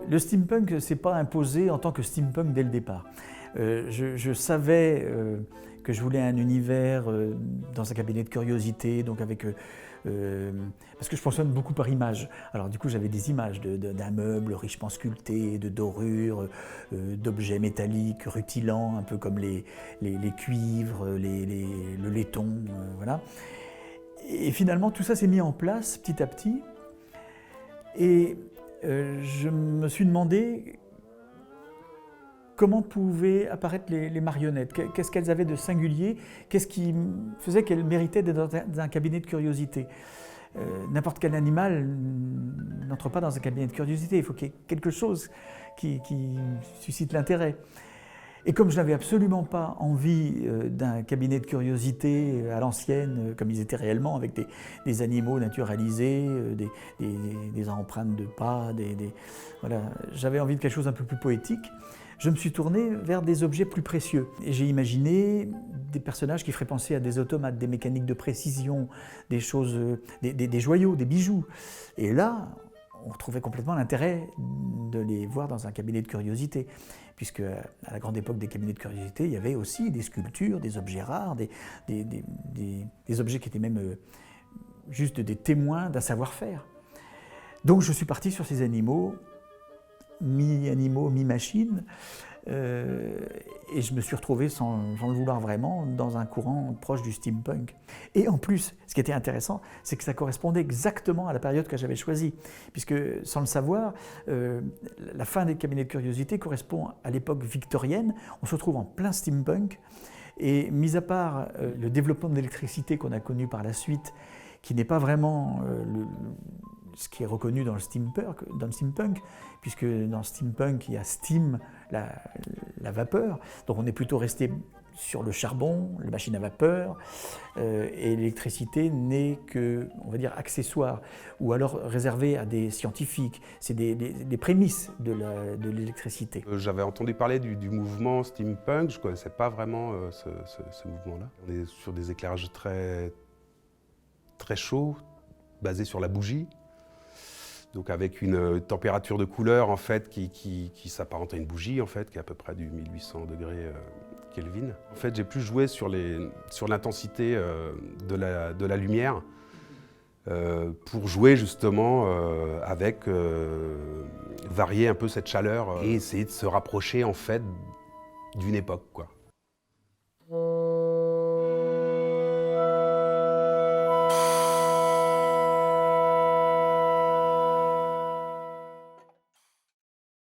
Le steampunk ne s'est pas imposé en tant que steampunk dès le départ. Je savais que je voulais un univers dans un cabinet de curiosité, donc avec, parce que je fonctionne beaucoup par image. Alors du coup j'avais des images d'un meuble richement sculpté, de dorures, d'objets métalliques rutilants, un peu comme les cuivres, le laiton, voilà. Et finalement tout ça s'est mis en place petit à petit. Et je me suis demandé comment pouvaient apparaître les marionnettes, qu'est-ce qu'elles avaient de singulier, qu'est-ce qui faisait qu'elles méritaient d'être dans un cabinet de curiosité. N'importe quel animal n'entre pas dans un cabinet de curiosité, il faut qu'il y ait quelque chose qui suscite l'intérêt. Et comme je n'avais absolument pas envie d'un cabinet de curiosité à l'ancienne, comme ils étaient réellement, avec des animaux naturalisés, des empreintes de pas, voilà, j'avais envie de quelque chose un peu plus poétique, je me suis tourné vers des objets plus précieux. Et j'ai imaginé des personnages qui feraient penser à des automates, des mécaniques de précision, des choses, des joyaux, des bijoux. Et là, on retrouvait complètement l'intérêt de les voir dans un cabinet de curiosité, puisque à la grande époque des cabinets de curiosité, il y avait aussi des sculptures, des objets rares, des objets qui étaient même juste des témoins d'un savoir-faire. Donc je suis parti sur ces animaux, mi-animaux, mi-machines, et je me suis retrouvé, sans le vouloir vraiment, dans un courant proche du steampunk. Et en plus, ce qui était intéressant, c'est que ça correspondait exactement à la période que j'avais choisie, puisque, sans le savoir, la fin des cabinets de curiosité correspond à l'époque victorienne. On se retrouve en plein steampunk, et mis à part le développement de l'électricité qu'on a connu par la suite, qui n'est pas vraiment ce qui est reconnu dans le steampunk, puisque dans le steampunk, il y a steam, la vapeur, donc on est plutôt resté sur le charbon, la machine à vapeur, et l'électricité n'est que, on va dire, accessoire, ou alors réservée à des scientifiques. C'est des prémices de l'électricité. J'avais entendu parler du mouvement steampunk, je ne connaissais pas vraiment ce mouvement-là. On est sur des éclairages très chauds, basés sur la bougie. Donc avec une température de couleur en fait, qui s'apparente à une bougie, en fait, qui est à peu près du 1800 degrés Kelvin. En fait, j'ai pu jouer sur l'intensité de la lumière pour jouer justement avec, varier un peu cette chaleur et essayer de se rapprocher en fait d'une époque, quoi.